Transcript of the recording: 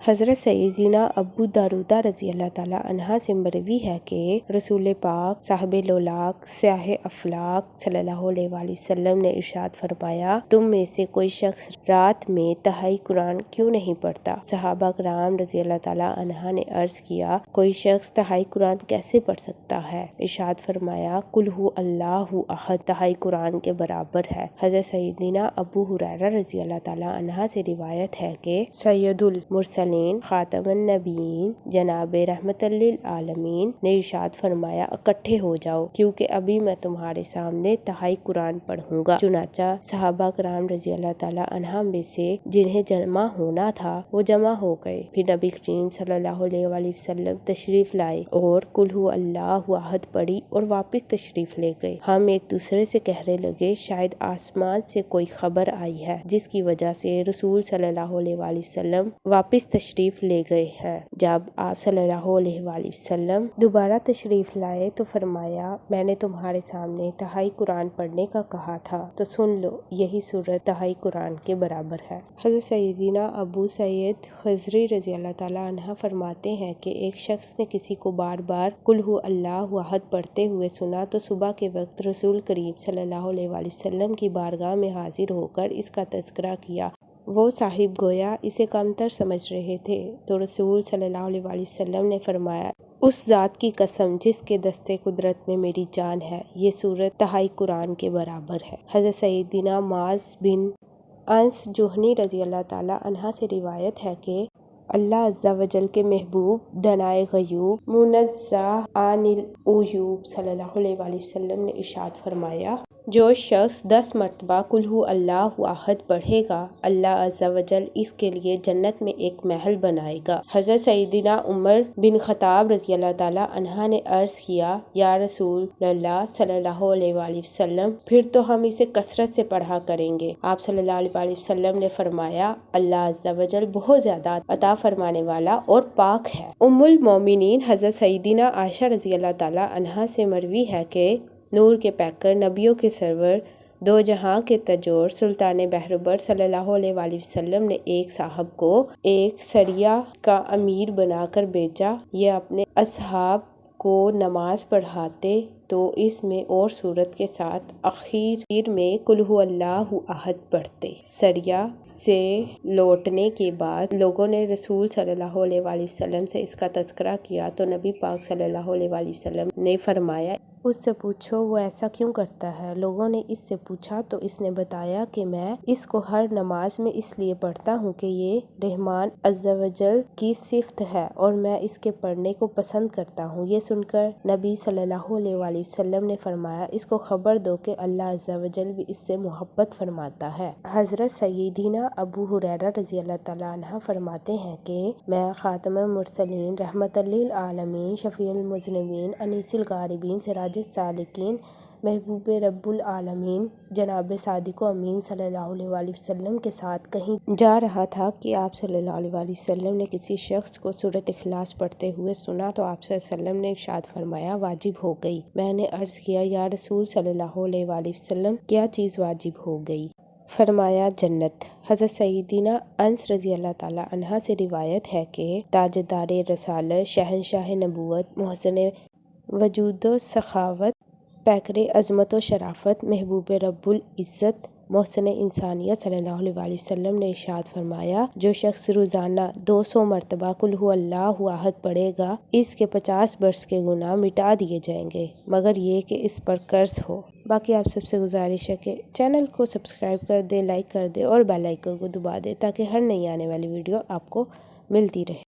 حضرت سیدنا ابو دردہ رضی اللہ تعالیٰ عنہ سے مروی ہے کہ رسول پاک صاحب لولاک سیاہ افلاک صلی اللہ علیہ وآلہ وسلم نے ارشاد فرمایا، تم میں سے کوئی شخص رات میں تہائی قرآن کیوں نہیں پڑھتا؟ صحابہ کرام رضی اللہ تعالیٰ عنہ نے عرض کیا، کوئی شخص تہائی قرآن کیسے پڑھ سکتا ہے؟ ارشاد فرمایا، قل ھو اللہ احد تہائی قرآن کے برابر ہے۔ حضرت سیدنا ابو ہریرہ رضی اللہ تعالیٰ عنہ سے روایت ہے کہ سید المرسلین خاتم النبیین جناب رحمت للعالمین نے ارشاد فرمایا، اکٹھے ہو جاؤ کیونکہ ابھی میں تمہارے سامنے تہائی قرآن پڑھوں گا۔ چنانچہ صحابہ کرام رضی اللہ تعالیٰ عنہ میں سے جنہیں جمع ہونا تھا وہ جمع ہو گئے۔ پھر نبی کریم صلی اللہ علیہ وآلہ وسلم تشریف لائے اور قل ھو اللہ احد پڑھی اور واپس تشریف لے گئے۔ ہم ایک دوسرے سے کہنے لگے، شاید آسمان سے کوئی خبر آئی ہے جس کی وجہ سے رسول صلی اللہ علیہ وآلہ وسلم واپس تشریف لے گئے ہیں۔ جب آپ صلی اللہ علیہ وآلہ وسلم دوبارہ تشریف لائے تو فرمایا، میں نے تمہارے سامنے تہائی قرآن پڑھنے کا کہا تھا تو سن لو، یہی سورت تہائی قرآن کے برابر ہے۔ حضرت سیدنا ابو سعید خضری رضی اللہ تعالیٰ عنہ فرماتے ہیں کہ ایک شخص نے کسی کو بار بار قل ھو اللہ احد پڑھتے ہوئے سنا تو صبح کے وقت رسول کریم صلی اللہ علیہ وآلہ وسلم کی بارگاہ میں حاضر ہو کر اس کا تذکرہ کیا۔ وہ صاحب گویا اسے کمتر سمجھ رہے تھے تو رسول صلی اللہ علیہ وآلہ وسلم نے فرمایا، اس ذات کی قسم جس کے دستے قدرت میں میری جان ہے، یہ سورت تہائی قرآن کے برابر ہے۔ حضرت سیدنا معاذ بن انس جہنی رضی اللہ تعالیٰ عنہ سے روایت ہے کہ اللہ عز و جل کے محبوب دانائے غیوب منزہ عن العیوب صلی اللہ علیہ وآلہ وسلم نے ارشاد فرمایا، جو شخص 10 مرتبہ قل ھو اللہ احد پڑھے گا، اللہ عز و جل اس کے لیے جنت میں ایک محل بنائے گا۔ حضرت سیدنا عمر بن خطاب رضی اللہ تعالیٰ عنہ نے عرض کیا، یا رسول اللہ صلی اللہ علیہ وآلہ وسلم، پھر تو ہم اسے کثرت سے پڑھا کریں گے۔ آپ صلی اللہ علیہ وآلہ وسلم نے فرمایا، اللہ عز و جل بہت زیادہ عطا فرمانے والا اور پاک ہے۔ ام المومنین حضرت سیدنا عائشہ رضی اللہ تعالیٰ عنہ سے مروی ہے کہ نور کے پیکر، نبیوں کے سرور، دو جہاں کے تاجور، سلطان بحربر صلی اللہ علیہ وآلہ وسلم نے ایک صاحب کو ایک سریہ کا امیر بنا کر بھیجا۔ یہ اپنے اصحاب کو نماز پڑھاتے تو اس میں اور سورت کے ساتھ آخر میں قل ھو اللہ احد پڑھتے۔ سریہ سے لوٹنے کے بعد لوگوں نے رسول صلی اللہ علیہ وآلہ وسلم سے اس کا تذکرہ کیا تو نبی پاک صلی اللہ علیہ وآلہ وسلم نے فرمایا، اس سے پوچھو وہ ایسا کیوں کرتا ہے؟ لوگوں نے اس سے پوچھا تو اس نے بتایا کہ میں اس کو ہر نماز میں اس لیے پڑھتا ہوں کہ یہ رحمان عز و جل کی صفت ہے اور میں اس کے پڑھنے کو پسند کرتا ہوں۔ یہ سن کر نبی صلی اللہ علیہ وآلہ وسلم نے فرمایا، اس کو خبر دو کہ اللہ عز و جل بھی اس سے محبت فرماتا ہے۔ حضرت سیدنا ابو ہریرہ رضی اللہ تعالیٰ عنہ فرماتے ہیں کہ میں خاتم المرسلین رحمت للعالمین شفیع المذنبین انیس الغاربین سراج السالکین محبوب رب العالمین جناب صادق و امین صلی اللہ علیہ وآلہ وسلم کے ساتھ کہیں جا رہا تھا کہ آپ صلی اللہ علیہ وآلہ وسلم نے کسی شخص کو سورۃ اخلاص پڑھتے ہوئے سنا تو آپ صلی اللہ علیہ وسلم نے ارشاد فرمایا، واجب ہو گئی۔ میں نے عرض کیا، یا رسول صلی اللہ علیہ وآلہ وسلم، کیا چیز واجب ہو گئی؟ فرمایا، جنت۔ حضرت سیدنا انس رضی اللہ تعالیٰ عنہ سے روایت ہے کہ تاجدار رسالت، شہنشاہ نبوت، محسن وجود و سخاوت، پیکر عظمت و شرافت، محبوب رب العزت، محسن انسانیت صلی اللہ علیہ وآلہ وسلم نے ارشاد فرمایا، جو شخص روزانہ 200 مرتبہ قل ھو اللہ احد پڑھے گا، اس کے 50 برس کے گناہ مٹا دیے جائیں گے، مگر یہ کہ اس پر قرض ہو۔ باقی آپ سب سے گزارش ہے کہ چینل کو سبسکرائب کر دیں، لائک کر دیں اور بیل آئیکن کو دبا دیں تاکہ ہر نئی آنے والی ویڈیو آپ کو ملتی رہے۔